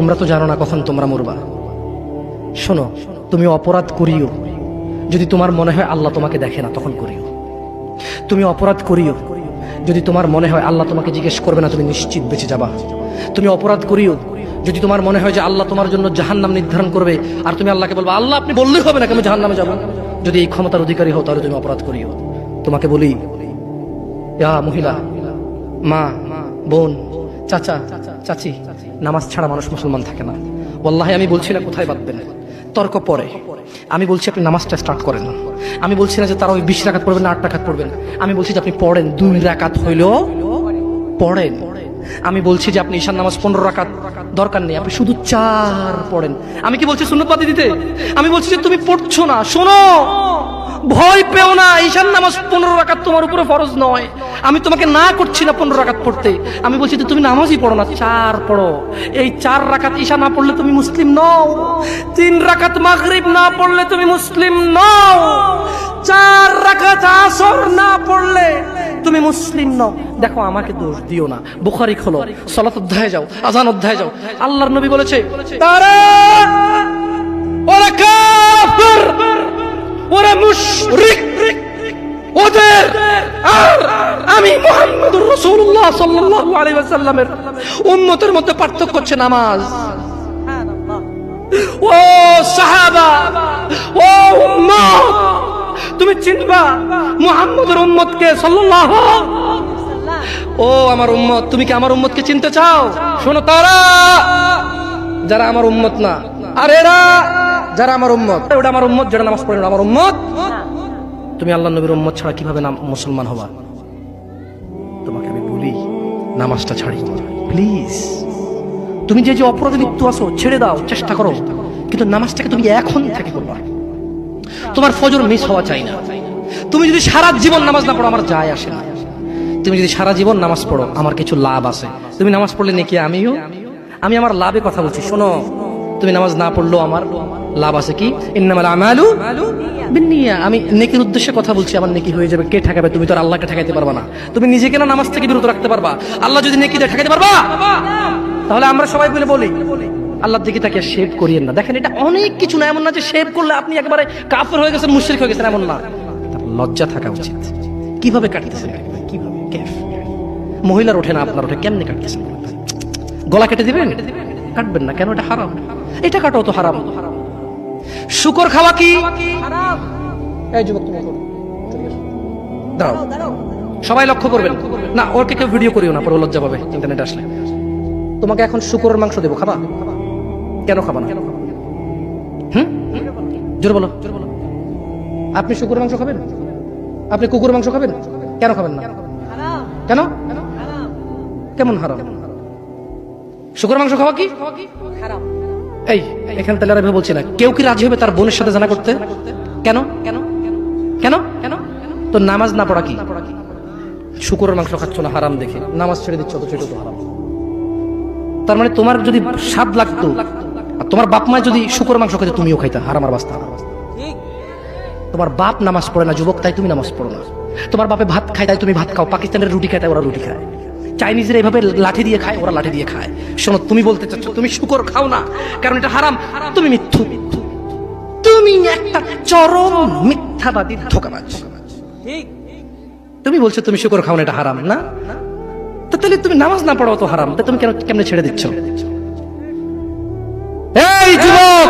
তোমরা তো জানো না কখন তোমরা মরবা। শোনো, তুমি অপরাধ করিও যদি তোমার মনে হয় আল্লাহ তোমাকে দেখে না, তখন করিও। তুমি অপরাধ করিও যদি তোমার মনে হয় আল্লাহ তোমাকে জিজ্ঞেস করবে না, তুমি নিশ্চিত বেঁচে যাবা। তুমি অপরাধ করিও যদি তোমার মনে হয় যে আল্লাহ তোমার জন্য জাহান্নাম নির্ধারণ করবে, আর তুমি আল্লাহকে বলবা আল্লাহ আপনি বললেই হবে না আমি জাহান্নামে যাব। যদি এই ক্ষমতার অধিকারী হও তাহলে তুমি অপরাধ করিও। তোমাকে বলি, ইয়া মহিলা, মা, বোন, চাচা, চাচি, নামাজ ছাড়া মানুষ মুসলমান থাকে না। ওয়াল্লাহি আমি বলছি না কোথায় বাঁধবেন, তর্ক পরে। আমি বলছি আপনি নামাজটা স্টার্ট করেন। আমি বলছি না যে তারা ওই 20 রাকাত পড়বেন না 8 রাকাত পড়বেন। আমি বলছি যে আপনি পড়েন, 2 রাকাত হইলেও পড়েন। আমি বলছি যে আপনি ঈশার নামাজ 15 রাকাত দরকার নেই, আপনি শুধু 4 পড়েন। আমি কি বলছি সুন্নত বাদ দিতে? আমি বলছি যে তুমি পড়ছো না, শোনো, ভয় পেও না, ঈশার নামাজ 15 রাকাত তোমার উপরে ফরজ নয়। আমি তোমাকে না করছি না 15 রাকাত পড়তে, আমি বলছি যে তুমি নামাজই পড়ো না, 4 পড়ো। এই 4 রাকাত ঈশা না পড়লে তুমি মুসলিম নও, 3 রাকাত মাগরিব না পড়লে তুমি মুসলিম নও, 4 রাকাত আসর না পড়লে তুমি মুসলিম নও। দেখো আমাকে দোষ দিও না, বুখারী খোলো, সালাত অধ্যায়ে যাও, আযান অধ্যায়ে যাও। আল্লাহর নবী বলেছে তারা ওরা কাফির, ওরা মুশরিক, ওদের আর আমি মুহাম্মদুর রাসূলুল্লাহ সাল্লাল্লাহু আলাইহি ওয়াসাল্লামের উম্মতের মধ্যে পার্থক্য হচ্ছে নামাজ। ও সাহাবা, ও উম্মত, তুমি চিনবা মুহাম্মদের উম্মতকে সাল্লাল্লাহু। ও আমার উম্মত, তুমি কি আমার উম্মতকে চিনতে চাও? শোনো, তারা যারা আমার উম্মত না, আর এরা যারা আমার উম্মত। ওটা আমার উম্মত যারা নামাজ পড়ে না, আমার উম্মত। তুমি আল্লাহর নবীর উম্মত ছাড়া কিভাবে মুসলমান হবা? তোমাকে আমি বলি নামাজটা ছাড়ি প্লিজ। তুমি যে যে অপরাধে লিপ্ত আছো ছেড়ে দাও, চেষ্টা করো, কিন্তু নামাজটাকে তুমি এখন থেকে করবা। তোমার ফজর মিস হওয়া চাই না। তুমি যদি সারা জীবন নামাজ না পড়ো আমার যায় আসে না। তুমি যদি সারা জীবন নামাজ পড়ো আমার কিছু লাভ আছে। তুমি নামাজ পড়লে নাকি আমি আমার লাভে কথা বলছি। শোনো, তুমি নামাজ না পড়লেও আমার লাভ আছে। কি? ইন্নামাল আমালু বিন্নিয়া। আমি নেকির উদ্দেশ্যে কথা বলছি, আমার নেকি হয়ে যাবে। কে ঠেকাবে? তুমি তো আর আল্লাহকে ঠেকাইতে পারবা না। তুমি নিজেকে না নামাজ থেকে বিরত রাখতে পারবা, আল্লাহ যদি নেকি দিয়ে ঠেকাইতে পারবা? তাহলে আমরা সবাই বলি আল্লাহর দিকে তাকিয়ে শেভ করিয়েন না। দেখেন, এটা অনেক কিছু না, এমন না যে শেভ করলে আপনি একেবারে কাফের হয়ে গেছেন, মুশরিক হয়ে গেছেন, এমন না। লজ্জা থাকা উচিত। কিভাবে কাটতেছেন? কিভাবে? মহিলার ওঠে না, আপনার ওঠে, কেমনে কাটতেছেন? গলা কেটে দিবেন? কাটবেন না কেন? এটা হারাম। এটা কাটাও তো হারাম। শুকর খাওয়া কি হারাম? এই যুবক, তুমি দাঁড়াও, সবাই লক্ষ্য করবেন না, ওকে কেউ ভিডিও করিও না, পরে লজ্জা পাবে ইন্টারনেট আসলে। তোমাকে এখন শুকরের মাংস দেবো, খাবা? কেন খাবা না? জোরে বলো। আপনি শুকরের মাংস খাবেন? আপনি কুকুরের মাংস খাবেন? কেন খাবেন না? কেন? কেমন হারাম? শুকরের মাংস খাওয়া কি হারাম? এই এখানে তাহলে আর বলছি না, কেউ কি রাজি হবে তার বোনের সাথে জানা করতে? কেন? কেন? কেন? কেন? তো নামাজ না পড়া কি? শুকরের মাংস খাচ্ছ না হারাম দেখে নামাজ ছেড়ে দিচ্ছ, তো সেটা তো হারাম। তার মানে তোমার যদি স্বাদ লাগতো আর তোমার বাপ মা যদি শুকরের মাংস খেতে, তুমিও খাইতা, হারাম আর বাস্তা। তোমার বাপ নামাজ পড়ে না যুবক, তাই তুমি নামাজ পড়ো না। তোমার বাপে ভাত খায় তাই তুমি ভাত খাও, পাকিস্তানের রুটি খায় তাই ওরা রুটি খায়, চাইনিজরা এইভাবে লাঠি দিয়ে খায়, ওরা লাঠি দিয়ে খায়। শোনো, তুমি বলতে চাচ্ছ তুমি শুকর খাও না কারণ এটা হারাম, তুমি মিথ্যু, তুমি একটা চরম মিথ্যাবাদী, ধোঁকাবাজ। তুমি বলছো তুমি শুকর খাও না, এটা হারাম না? তো তাহলে তুমি নামাজ না পড়ো তো হারাম, তা তুমি কেমনে ছেড়ে দিচ্ছ? এই যুবক,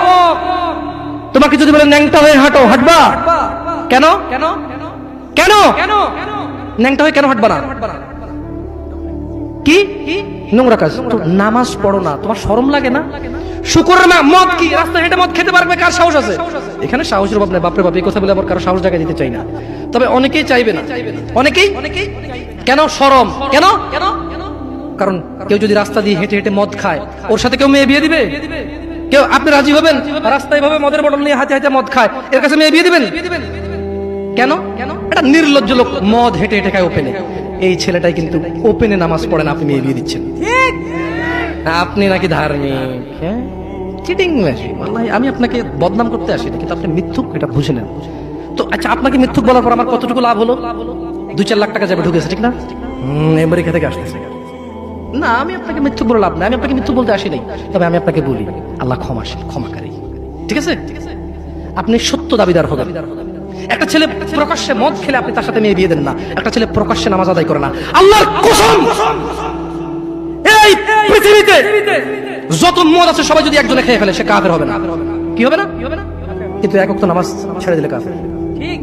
তোমাকে যদি বলে ন্যাংটা হয়ে হাঁটো, হাঁটবা? কেন? কেন? কেন? ন্যাংটা হয়ে কেন হাঁটবা না? কি নোংরা কাজ? নামাজ পড়ো না, তোমার শরম লাগে না? শুকরের মদ কি রাস্তায় হেঁটে মদ খেতে পারবে? কার সাহস আছে? এখানে সাহসের অভাব নেই, বাপরে বাপ, এই কথা বলে আবার কারো সাহস জায়গায় দিতে চাই না। তবে অনেকেই চাইবে না, অনেকেই। কেন শরম? কেন? কারণ কেউ যদি রাস্তা দিয়ে হেঁটে হেঁটে মদ খায়, ওর সাথে কেউ মেয়ে বিয়ে দিবে? কেউ? আপনি রাজি হবেন? রাস্তায় ভাবে মদের বটল নিয়ে হাতে হাতে মদ খায়, এর কাছে মেয়ে বিয়ে দিবেন? কেন? এটা নির্লজ্জ লোক মদ হেঁটে হেঁটে খায় ওপেনে। এই ছেলেটাই কিন্তু ওপেনে নামাজ পড়ে না, আপনি মেয়ে বিয়ে দিচ্ছেন। আপনি নাকি ধার্মিক? হ্যাঁ, চিটিং মেশিন। ওয়াল্লাহি আমি আপনাকে বদনাম করতে আসি না, কিন্তু আপনি মিথ্যুক, এটা বুঝে নেন। তো আচ্ছা, আপনাকে মিথ্যুক বলার পর আমার কতটুকু লাভ হলো? 2-4 লাখ টাকা যাবে ঢুকেছে, ঠিক না? আমেরিকা থেকে আসতেছে, না, আমি আপনাকে মিথ্যুক বলে লাভ নাই, আমি আপনাকে মিথ্যুক বলতে আসি নাই, তবে আমি আপনাকে বলি আল্লাহ ক্ষমাশীল, ক্ষমাকারী। ঠিক আছে, আপনি সত্য দাবিদার হবেন। একটা ছেলে প্রকাশ্যে মদ খেলে আপনি তার সাথে মেয়ে বিয়ে দেন না, একটা ছেলে প্রকাশ্যে নামাজ আদায় করে না। আল্লাহর কসম, এই পৃথিবীতে যত মদ আছে সবাই যদি একজনে খেয়ে ফেলে, সে কাফের হবে না। কি হবে না? কিন্তু এক ওয়াক্ত নামাজ ছেড়ে দিলে কাফের। ঠিক,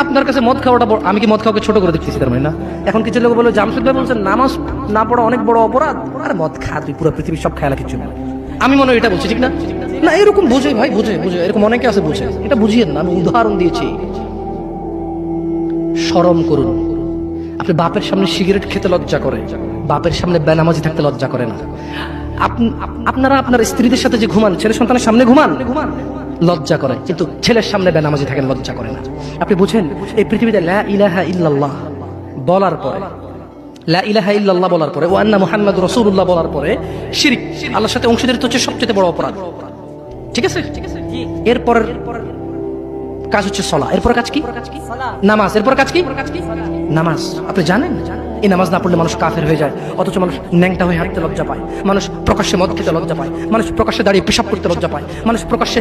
আপনার কাছে মদ খাওয়াটা বড়, আমি কি মদ খাওয়াকে ছোট করে দেখতেছি তার মানে না? এখন কিছু লোক বলে জামশেদ ভাই বলছেন নামাজ না পড়া অনেক বড় অপরাধ, আরে মদ খা তুই, পুরো পৃথিবীর সব খেয়ালা কিছু না। আমি মনে হয় এটা বলছি, ঠিক না? না, এরকম বুঝে ভাই, বুঝে এরকম অনেকে আছে বুঝে, এটা বুঝিয়েন না, আমি উদাহরণ দিয়েছি। শরম করুন। আপনি বাপের সামনে সিগারেট খেতে লজ্জা করে, বাপের সামনে বেনামাজি থাকতে লজ্জা করে না। আপনারা আপনার স্ত্রীদের সাথে যে ঘুমান, ছেলে সন্তানের সামনে ঘুমান, লজ্জা করে, কিন্তু ছেলের সামনে বেনামাজি থাকেন, লজ্জা করে না। আপনি বুঝেন, এই পৃথিবীতে লা ইলাহা ইল্লাল্লাহ বলার পরে, লা ইলাহা ইল্লাল্লাহ বলার পরে, ওয়া আন্না মুহাম্মাদুর রাসূলুল্লাহ বলার পরে শিরক, আল্লাহর সাথে অংশীদারিত্ব হচ্ছে সবচেয়ে বড় অপরাধ। ঠিক আছে, এরপর কাজ হচ্ছে সালাহ, এরপর কাজ কি? নামাজ। এরপর কাজ কি? নামাজ। আপনি জানেন এই নামাজ না পড়লে মানুষ কাফের হয়ে যায়, অথচ মানুষ ন্যাংটা হয়ে হাঁটতে লজ্জা পায়, মানুষ প্রকাশ্যে মদ খেতে লজ্জা পায়, মানুষ প্রকাশ্যে দাঁড়িয়ে পেশাব করতে লজ্জা পায়, মানুষ প্রকাশ্যে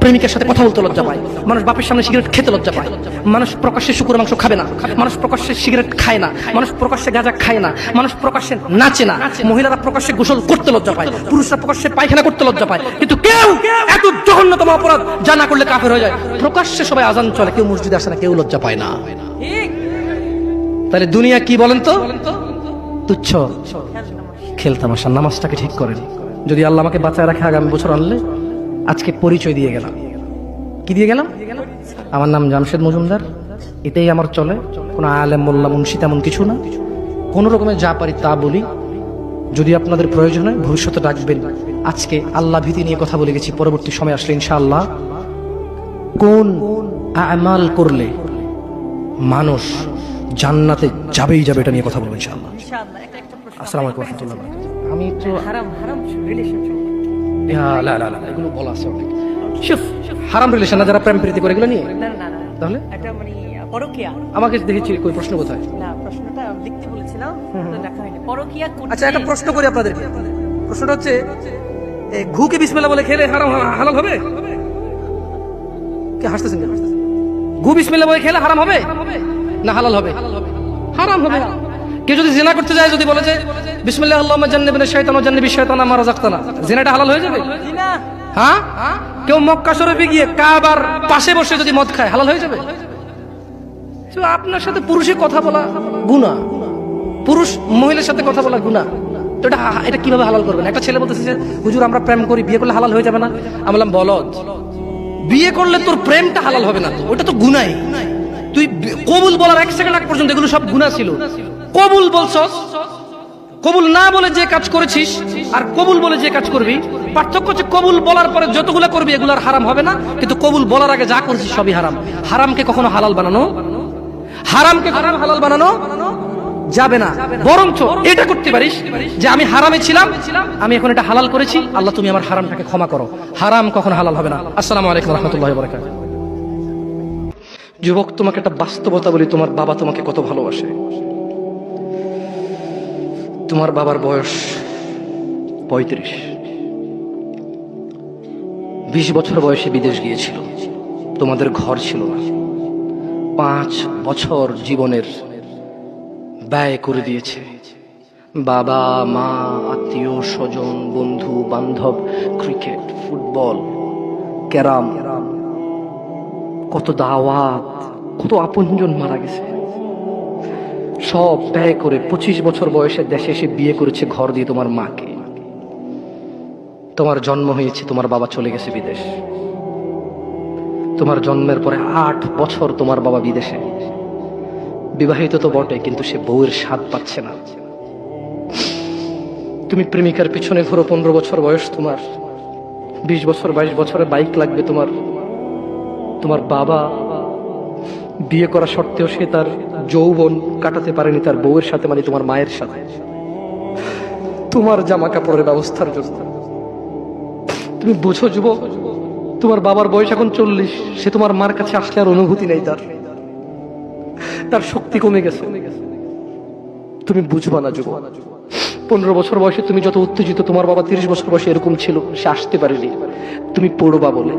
প্রেমিকের সাথে কথা বলতে লজ্জা পায়, মানুষ বাপের সামনে সিগারেট খেতে লজ্জা পায়, মানুষ প্রকাশ্যে শুকুর মাংস খাবে না, মানুষ প্রকাশ্যে সিগারেট খায় না, মানুষ প্রকাশ্যে গাঁজা খায় না, মানুষ প্রকাশ্যে নাচে না, মহিলারা প্রকাশ্যে গোসল করতে লজ্জা পায়, পুরুষরা প্রকাশ্যে পায়খানা করতে লজ্জা পায়, কিন্তু কেউ এত জঘন্যতম অপরাধ যা না করলে কাফের হয়ে যায়। প্রকাশ্যে সবাই আজান চলে, কেউ মসজিদে আসে না, কেউ লজ্জা পায় না। তাহলে দুনিয়া কি বলেন তো? তুচ্ছ খেলতামাশা। নামাজটাকে ঠিক করেন। যদি আল্লাহ আমাকে বাঁচায় রাখে আগামী বছর আনলে, আজকে পরিচয় দিয়ে গেলাম। কি দিয়ে গেলাম? আমার নাম জামশেদ মজুমদার, এটাই আমার চলে, কোনো আলেম মোল্লা মুন্সি তেমন কিছু না, কোনো রকমের যা পারি তা বলি। যদি আপনাদের প্রয়োজন হয় ভবিষ্যতে ডাকবেন। আজকে আল্লাহ ভীতি নিয়ে কথা বলে গেছি, পরবর্তী সময় আসলে ইনশাআল্লাহ কোন আমাল করলে মানুষ জান্নাতে যাবেই যাবে, এটা নিয়ে কথা বলবো ইনশাআল্লাহ। আসসালামু আলাইকুম ওয়া রাহমাতুল্লাহি ওয়া বারাকাতুহু। আমি তো হারাম রিলেশনশিপ, লা লা লা, এগুলো বলা আছে অনেক। শুফ, হারাম রিলেশন না, যারা প্রেম প্রীতি করে এগুলো নিয়ে, না না না, তাহলে এটা মানে পরকিয়া। আমাকে দেখেছি কই প্রশ্ন কোথায়? না, প্রশ্নটা লিখতে বলেছিলাম, তো লেখা হয়নি। পরকিয়া করতে। আচ্ছা, একটা প্রশ্ন করি আপনাদেরকে। প্রশ্নটা হচ্ছে, এই ঘুকে বিসমিল্লাহ বলে খেলে হারাম হালাল হবে? কে হাসতেছেন? ঘু বিসমিল্লাহ বলে খেলে হারাম হবে না হালাল হবে? হারাম হবে। কেউ যদি জিনা করতে যায়, যদি বলে যে বিসমিল্লাহ আল্লাহুম্মা জান্নিবনা শাইতান ওয়া জান্নিবিশ শাইতানা মা রাযাকতানা, জিনাটা হালাল হয়ে যাবে? হ্যাঁ। কেউ মক্কা শরীফে গিয়ে কাবার পাশে বসে যদি মদ খায়, হালাল হয়ে যাবে? তো আপনার সাথে পুরুষে কথা বলা গুনাহ, পুরুষ মহিলার সাথে কথা বলা গুনাহ, তো এটা কিভাবে হালাল করবেন? একটা ছেলে বলতেছে যে হুজুর আমরা প্রেম করি, বিয়ে করলে হালাল হয়ে যাবে না? আমি বললাম বলদ, বিয়ে করলে তোর প্রেমটা হালাল হবে না, ওটা তো গুনাই। তুই কবুল বলার 1 সেকেন্ড আগ পর্যন্ত এগুলো সব গুনাহ ছিল। কবুল বলছস, কবুল না বলে যে কাজ করেছিস আর কবুল বলে যে কাজ করবি, পার্থক্য হচ্ছে কবুল বলার পরে যতগুলো করবি এগুলো আর হারাম হবে না, কিন্তু কবুল বলার আগে যা করছিস সবই হারাম। হারামকে কখনো হালাল বানানো, হারামকে কখনো হালাল বানানো যাবে না। বরঞ্চ এটা করতে পারিস যে আমি হারামে ছিলাম, আমি এখন এটা হালাল করেছি, আল্লাহ তুমি আমার হারামটাকে ক্ষমা করো। হারাম কখনো হালাল হবে না। আসসালামু আলাইকুম ওয়া রাহমাতুল্লাহি ওয়া বারাকাতুহু। যুবক, তোমাকে একটা বাস্তবতা বলি, তোমার বাবা তোমাকে কত ভালোবাসে। তোমার বাবার বয়স 35, 20 বছর বয়সে বিদেশ গিয়েছিল, তোমাদের ঘর ছিল না, 5 বছর জীবনের ব্যয় করে দিয়েছে। বাবা মা, আত্মীয় স্বজন, বন্ধু বান্ধব, ক্রিকেট, ফুটবল, ক্যারাম, কত দাওয়াত, কত আপনজন মারা গেছে, সব ব্যয় করে 25 বছর বয়সে দেশে এসে বিয়ে করেছে, ঘর দিয়ে তোমার মাকে। তোমার জন্ম হয়েছে, তোমার বাবা চলে গেছে বিদেশ। তোমার জন্মের পরে 8 বছর তোমার বাবা বিদেশে, বিবাহিত তো বটে, কিন্তু সে বউয়ের স্বাদ পাচ্ছে না। তুমি প্রেমিকার পিছনে ঘোরো, 15 বছর বয়স তোমার, 20 বছর 22 বছরে বাইক লাগবে তোমার। তোমার বাবা বিয়ে করা সত্ত্বেও সে তার যৌবন কাটাতে পারেনি তার বউয়ের সাথে, মানে তোমার মায়ের সাথে, তোমার জামা কাপড়ের ব্যবস্থার জন্য। তুমি বুঝো যুবক, তোমার বাবার বয়স এখন 40, সে তোমার মার কাছে আসলে আর অনুভূতি নেই, তার শক্তি কমে গেছে। তুমি বুঝবা না যুবক, 15 বছর বয়সে তুমি যত উত্তেজিত, তোমার বাবা 30 বছর বয়সে এরকম ছিল, সে আসতে পারেনি, তুমি পড়বা বলে।